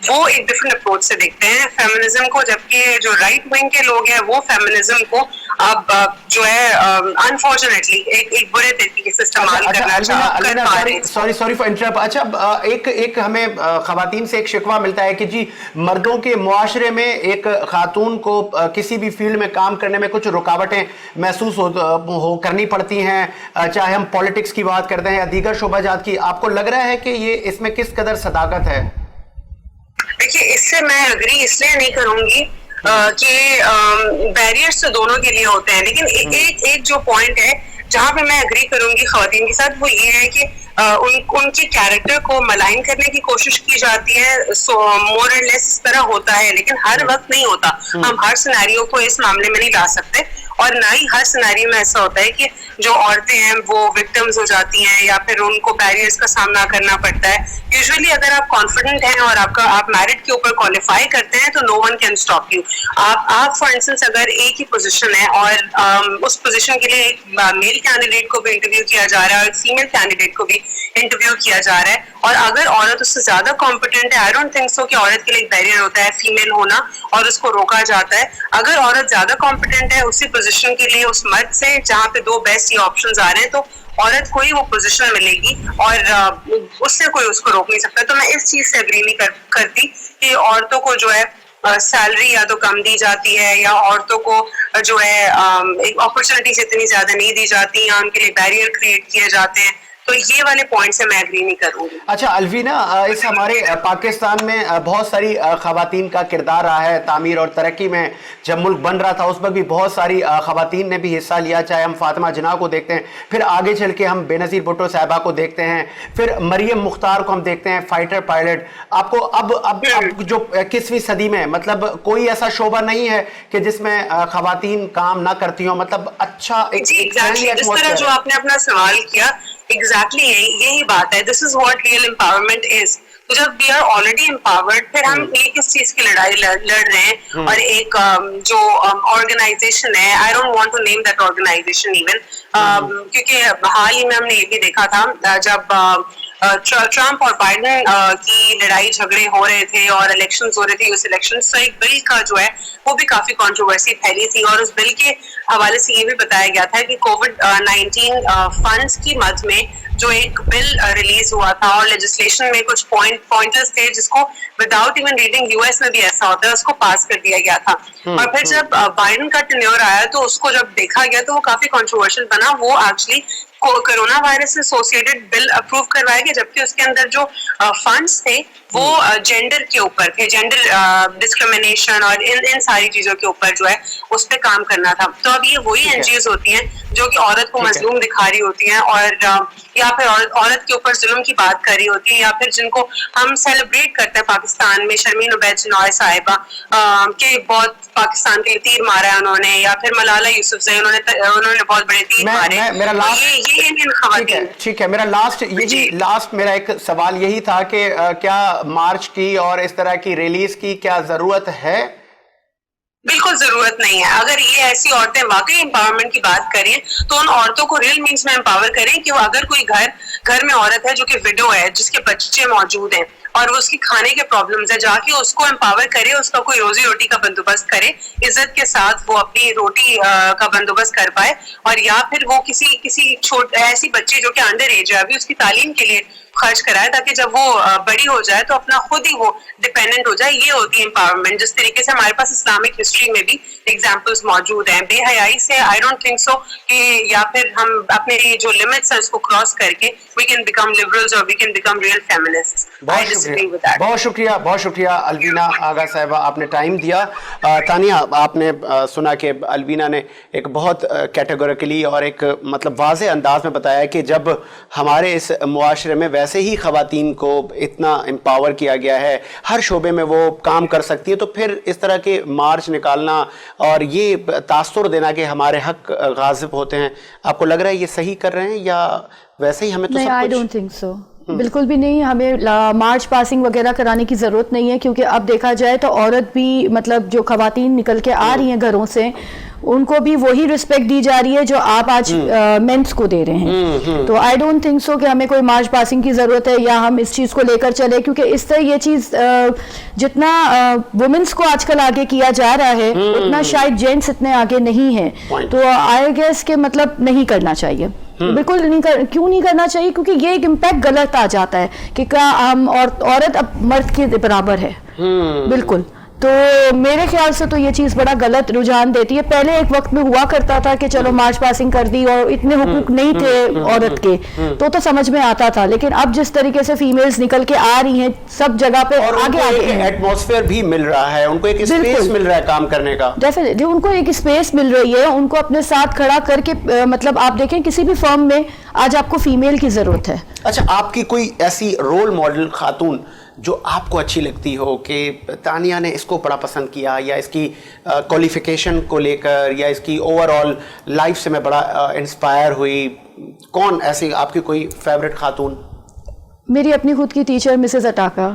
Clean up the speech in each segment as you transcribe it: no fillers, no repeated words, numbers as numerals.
وہ ایک different approach سے دیکھتے ہیں فیمنزم کو, جبکہ جو رائٹ ونگ کے لوگ ہیں وہ فیمنزم کو اب جو ہے انفارچونیٹلی ایک برے طریقے سے استعمال کرنا چاہتے ہیں. Sorry for interrupt. اچھا ایک ہمیں خواتین سے ایک شکوہ ملتا ہے کہ جی مردوں کے معاشرے میں ایک خاتون کو کسی بھی فیلڈ میں کام کرنے میں کچھ رکاوٹیں محسوس کرنی پڑتی ہیں, چاہے ہم پولیٹکس کی بات کرتے ہیں یا دیگر شعبہ جات کی. آپ کو لگ رہا ہے کہ یہ اس میں کس قدر صداقت ہے؟ دیکھیے اس سے میں اگری اس لیے نہیں کروں گی کہ بیریئرز تو دونوں کے لیے ہوتے ہیں, لیکن ایک جو پوائنٹ ہے جہاں پہ میں اگری کروں گی خواتین کے ساتھ وہ یہ ہے کہ ان کے کیریکٹر کو ملائن کرنے کی کوشش کی جاتی ہے. سو مور اینڈ لیس اس طرح ہوتا ہے, لیکن ہر وقت نہیں ہوتا. ہم ہر سینیریو کو اس معاملے میں نہیں لا سکتے, اور نہ ہی ہر سینیریو میں ایسا ہوتا ہے کہ جو عورتیں ہیں وہ وکٹمز ہو جاتی ہیں یا پھر ان کو بیریئرز کا سامنا کرنا پڑتا ہے. یوزلی اگر آپ کانفیڈنٹ ہیں اور آپ میرٹ کے اوپر کوالیفائی کرتے ہیں تو نو ون کین اسٹاپ یو. آپ فار انسٹنس اگر ایک ہی پوزیشن ہے اور اس پوزیشن کے لیے ایک میل کینڈیڈیٹ کو بھی انٹرویو کیا جا رہا ہے اور ایک فیمیل کینڈیڈیٹ کو بھی انٹرویو کیا جا رہا ہے, اور اگر عورت اس سے زیادہ کمپیٹنٹ ہے, آئی ڈونٹ تھنک سو کہ عورت کے لیے ایک بیریئر ہوتا ہے فیمیل ہونا اور اس کو روکا جاتا ہے. اگر عورت زیادہ کمپیٹنٹ ہے اسی پوزیشن کے لیے اس مرد سے جہاں پہ دو بیسٹ یہ آپشنز آ رہے ہیں, تو عورت کو ہی وہ پوزیشن ملے گی اور اس سے کوئی اس کو روک نہیں سکتا. تو میں اس چیز سے اگری نہیں کرتی کہ عورتوں کو جو ہے سیلری یا تو کم دی جاتی ہے یا عورتوں کو جو ہے ایک اپرچونٹیز اتنی زیادہ نہیں دی جاتی یا ان کے لیے بیریئر کریٹ کیے جاتے ہیں. تو یہ والے پوائنٹ سے میں اگری نہیں کروں گی. اچھا الوینا, اس ہمارے پاکستان میں بہت ساری خواتین کا کردار رہا ہے تعمیر اور ترقی میں. جب ملک بن رہا تھا اس وقت بھی بہت ساری خواتین نے بھی حصہ لیا, چاہے ہم فاطمہ جناح کو دیکھتے ہیں, پھر آگے چل کے ہم بے نظیر بھٹو صاحبہ کو دیکھتے ہیں, پھر مریم مختار کو ہم دیکھتے ہیں فائٹر پائلٹ. آپ کو اب جو 21ویں صدی میں مطلب کوئی ایسا شعبہ نہیں ہے کہ جس میں خواتین کام نہ کرتی ہوں, مطلب اچھا جس طرح جو آپ نے اپنا سوال کیا ایگزیکٹلی یہی بات ہے. This is what real empowerment is. تو جب وی آر آلریڈی امپاورڈ پھر ہم ایک اس چیز کی لڑائی لڑ رہے ہیں, اور ایک جو آرگنائزیشن ہے, I don't want to name that organisation even, کیونکہ حال ہی میں ہم نے یہ بھی دیکھا تھا جب ٹرمپ اور بائیڈن کی لڑائی جھگڑے ہو رہے تھے اور الیکشنز ہو رہے تھے. اس الیکشن سے ایک بل کا جو ہے وہ بھی کافی کنٹروورسی پھیلی تھی, اور اس بل کے حوالے سے یہ بھی بتایا گیا تھا کہ کووڈ-19 فنڈز کی مد میں جو ایک بل ریلیز ہوا تھا اور لیجسلیشن میں کچھ پوائنٹرز تھے جس کو without even reading U S میں بھی ایسا ہوتا ہے اس کو پاس کر دیا گیا تھا. اور پھر جب بائیڈن کا ٹینیور آیا تو اس کو جب دیکھا گیا تو وہ کافی کنٹروورشل بنا. وہ ایکچولی کرونا وائرس سے ایسوسیٹڈ بل اپروو کروایا گیا, جبکہ اس کے اندر جو فنڈز تھے وہ جینڈر کے اوپر تھے, جینڈر ڈسکریمنیشن اور ان ساری چیزوں کے اوپر جو ہے اس پہ کام کرنا تھا. تو اب یہ وہی این جی اوز ہوتی ہیں جو کہ عورت کو مظلوم دکھا رہی ہوتی ہیں, اور یا پھر عورت کے اوپر ظلم کی بات کر رہی ہوتی ہیں, یا پھر جن کو ہم سیلیبریٹ کرتے ہیں پاکستان میں, شرمین عبید جنوائے صاحبہ کہ بہت پاکستان کے لیے تیر مارا ہے انہوں نے, یا پھر ملالہ یوسفزئی انہوں نے بہت بڑے تیر مارے. ٹھیک ہے, میرا لاسٹ میرا ایک سوال یہی تھا کہ کیا مارچ کی اور اس طرح کی ریلیز کی کیا ضرورت ہے؟ بالکل ضرورت نہیں ہے. اگر یہ ایسی عورتیں واقعی امپاورمنٹ کی بات کریں تو ان عورتوں کو ریئل مینس میں امپاور کریں کہ وہ اگر کوئی گھر میں عورت ہے جو کہ ویڈو ہے, جس کے بچے موجود ہیں اور وہ اس کی کھانے کے پرابلمز ہے, جا کے اس کو امپاور کرے, اس کا کوئی روزی روٹی کا بندوبست کرے, عزت کے ساتھ وہ اپنی روٹی کا بندوبست کر پائے. اور یا پھر وہ کسی ایسی بچی جو کہ انڈر ایج ہے ابھی اس کی تعلیم کے لیے خرچ کرائے, تاکہ جب وہ بڑی ہو جائے تو اپنا خود ہی وہ ڈیپینڈنٹ ہو جائے. یہ ہوتی ہے امپاورمنٹ. جس طریقے سے ہمارے پاس اسلامک ہسٹری میں بھی ایگزامپلز موجود ہیں. بے حیائی سے آئی ڈونٹ تھنک سو کہ یا پھر ہم اپنے جو لمٹس ہیں اس کو کراس کر کے وی کین بیکم لبرلز اور we can become real feminists. بہت شکریہ الوینا آغا صاحبہ, آپ نے ٹائم دیا. تانیہ, آپ نے سنا کہ الوینا نے ایک بہت کیٹیگوریکلی اور ایک مطلب واضح انداز میں بتایا کہ جب ہمارے اس معاشرے میں ویسے ہی خواتین کو اتنا امپاور کیا گیا ہے, ہر شعبے میں وہ کام کر سکتی ہے, تو پھر اس طرح کے مارچ نکالنا اور یہ تاثر دینا کہ ہمارے حق غاصب ہوتے ہیں, آپ کو لگ رہا ہے یہ صحیح کر رہے ہیں یا ویسے ہی ہمیں تو سب کچھ؟ I don't think so. بالکل بھی نہیں. ہمیں مارچ پاسنگ وغیرہ کرانے کی ضرورت نہیں ہے, کیونکہ اب دیکھا جائے تو عورت بھی مطلب جو خواتین نکل کے آ رہی ہیں گھروں سے, ان کو بھی وہی رسپیکٹ دی جا رہی ہے جو آپ آج مینس کو دے رہے ہیں. تو آئی ڈونٹ تھنک سو کہ ہمیں کوئی مارچ پاسنگ کی ضرورت ہے یا ہم اس چیز کو لے کر چلے, کیونکہ اس طرح یہ چیز جتنا وومنس کو آج کل آگے کیا جا رہا ہے اتنا شاید جینٹس اتنے آگے نہیں ہیں. تو آئی گیس کہ مطلب نہیں کرنا چاہیے, بالکل نہیں. کیوں نہیں کرنا چاہیے؟ کیونکہ یہ ایک امپیکٹ غلط آ جاتا ہے کہ کیا ہم عورت اب مرد کے برابر ہے. بالکل. تو میرے خیال سے تو یہ چیز بڑا غلط رجحان دیتی ہے. پہلے ایک وقت میں ہوا کرتا تھا کہ چلو مارچ پاسنگ کر دی اور اتنے حقوق نہیں تھے عورت کے, تو سمجھ میں آتا تھا. لیکن اب جس طریقے سے فیمیلز نکل کے آ رہی ہیں سب جگہ پہ, اور آگے ایٹماسفیئر بھی مل رہا ہے, ان کو ایک اسپیس مل رہا ہے کام کرنے کا. ڈیفینیٹلی ان کو ایک اسپیس مل رہی ہے, ان کو اپنے ساتھ کھڑا کر کے مطلب آپ دیکھیں کسی بھی فرم میں آج آپ کو فیمیل کی ضرورت ہے. اچھا, آپ کی کوئی ایسی رول ماڈل خاتون جو آپ کو اچھی لگتی ہو کہ تانیہ نے اس کو بڑا پسند کیا, یا اس کی کوالیفیکیشن کو لے کر, یا اس کی اوور آل لائف سے میں بڑا انسپائر ہوئی, کون ایسی آپ کی کوئی فیوریٹ خاتون؟ میری اپنی خود کی ٹیچر مسز اٹاکا.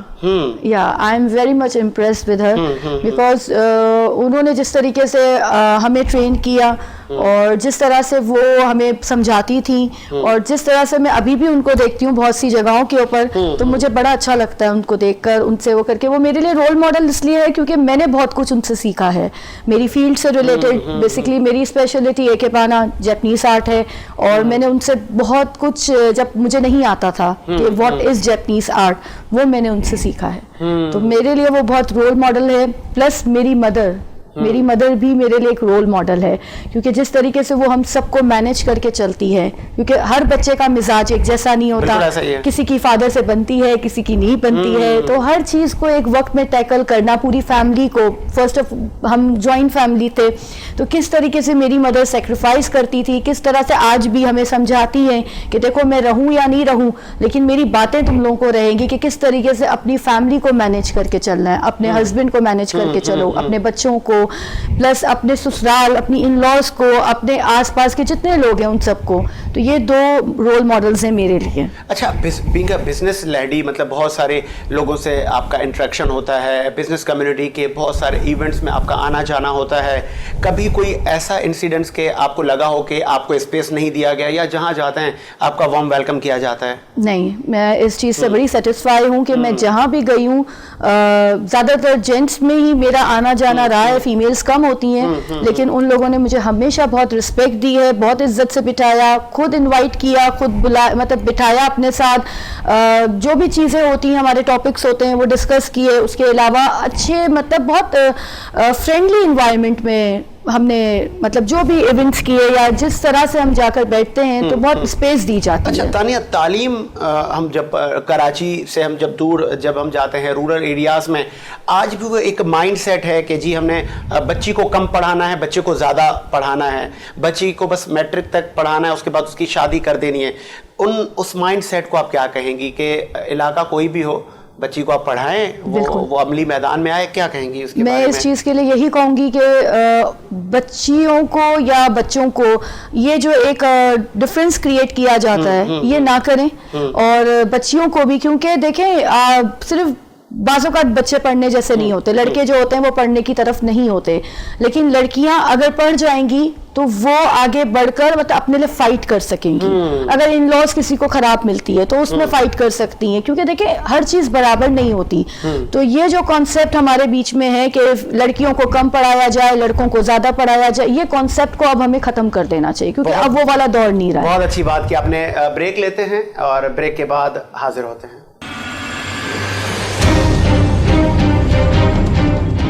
یا I am very much impressed with her, because انہوں نے جس طریقے سے ہمیں ٹرین کیا اور جس طرح سے وہ ہمیں سمجھاتی تھیں, اور جس طرح سے میں ابھی بھی ان کو دیکھتی ہوں بہت سی جگہوں کے اوپر, تو مجھے بڑا اچھا لگتا ہے ان کو دیکھ کر, ان سے وہ کر کے. وہ میرے لیے رول ماڈل اس لیے ہے کیونکہ میں نے بہت کچھ ان سے سیکھا ہے میری فیلڈ سے ریلیٹڈ. بیسکلی میری اسپیشلٹی ایک پانا جیپنیز آرٹ ہے, اور میں نے ان سے بہت کچھ جب مجھے نہیں آتا تھا کہ واٹ از جیپنیز آرٹ, وہ میں نے ان سے سیکھا ہے. تو میرے لیے وہ بہت رول ماڈل ہے. پلس میری مدر بھی میرے لیے ایک رول ماڈل ہے, کیونکہ جس طریقے سے وہ ہم سب کو مینج کر کے چلتی ہے, کیونکہ ہر بچے کا مزاج ایک جیسا نہیں ہوتا, کسی کی فادر سے بنتی ہے کسی کی نہیں بنتی ہے. تو ہر چیز کو ایک وقت میں ٹیکل کرنا, پوری فیملی کو, فرسٹ آف ہم جوائنٹ فیملی تھے, تو کس طریقے سے میری مدر سیکریفائس کرتی تھی, کس طرح سے آج بھی ہمیں سمجھاتی ہیں کہ دیکھو میں رہوں یا نہیں رہوں لیکن میری باتیں تم لوگوں کو رہیں گی کہ کس طریقے سے اپنی فیملی کو مینج کر کے چلنا ہے, اپنے ہسبینڈ کو مینج کر کے چلو, اپنے بچوں کو, پلس اپنے سسرال, اپنی ان لاز کو, اپنے آس پاس کے جتنے لوگ ہیں ان سب کو. تو یہ دو رول ماڈلز ہیں میرے لیے. اچھا, بینگ اے بزنس لیڈی, مطلب بہت سارے لوگوں سے آپ کا انٹریکشن ہوتا ہے, بزنس کمیونٹی کے بہت سارے ایونٹس میں آپ کا آنا جانا ہوتا ہے. کبھی کوئی ایسا انسیڈنٹس کہ آپ کو لگا ہو کہ آپ کو اسپیس نہیں دیا گیا, یا جہاں جاتے ہیں آپ کا وارم ویلکم کیا جاتا ہے؟ نہیں, میں اس چیز سے بڑی سیٹسفائی ہوں کہ میں جہاں بھی گئی ہوں زیادہ تر جینٹس میں ہی میرا آنا جانا رہا ہے, فیمیلز کم ہوتی ہیں, لیکن ان لوگوں نے مجھے ہمیشہ بہت رسپیکٹ دی ہے, بہت عزت سے بٹھایا, خود انوائٹ کیا, خود مطلب بٹھایا اپنے ساتھ, جو بھی چیزیں ہوتی ہیں ہمارے ٹاپکس ہوتے ہیں وہ ڈسکس کیے. اس کے علاوہ اچھے مطلب بہت فرینڈلی انوائرمنٹ میں ہم نے مطلب جو بھی ایونٹس کیے, یا جس طرح سے ہم جا کر بیٹھتے ہیں تو بہت اسپیس دی جاتی ہے. اچھا تانیہ, تعلیم ہم جب کراچی سے ہم جب ہم جاتے ہیں رورل ایریاز میں, آج بھی وہ ایک مائنڈ سیٹ ہے کہ جی ہم نے بچی کو کم پڑھانا ہے, بچے کو زیادہ پڑھانا ہے, بچی کو بس میٹرک تک پڑھانا ہے, اس کے بعد اس کی شادی کر دینی ہے. اس مائنڈ سیٹ کو آپ کیا کہیں گی کہ علاقہ کوئی بھی ہو, بچی کو آپ پڑھائیں, وہ عملی میدان میں آئے, کیا کہیں گی اس کے بارے میں؟ میں اس چیز کے لیے یہی کہوں گی کہ بچیوں کو یا بچوں کو یہ جو ایک ڈفرینس کریٹ کیا جاتا ہے یہ نہ کریں, اور بچیوں کو بھی, کیونکہ دیکھیں صرف بعض اوقات بچے پڑھنے جیسے نہیں ہوتے, لڑکے جو ہوتے ہیں وہ پڑھنے کی طرف نہیں ہوتے, لیکن لڑکیاں اگر پڑھ جائیں گی تو وہ آگے بڑھ کر مطلب اپنے لیے فائٹ کر سکیں گی. اگر ان لاز کسی کو خراب ملتی ہے تو اس میں فائٹ کر سکتی ہیں, کیونکہ دیکھیں ہر چیز برابر نہیں ہوتی. تو یہ جو کانسیپٹ ہمارے بیچ میں ہے کہ لڑکیوں کو کم پڑھایا جائے, لڑکوں کو زیادہ پڑھایا جائے, یہ کانسیپٹ کو اب ہمیں ختم کر دینا چاہیے, کیونکہ اب وہ والا دور نہیں رہا. بہت اچھی بات کہ آپ نے. بریک لیتے ہیں اور بریک کے بعد حاضر ہوتے ہیں.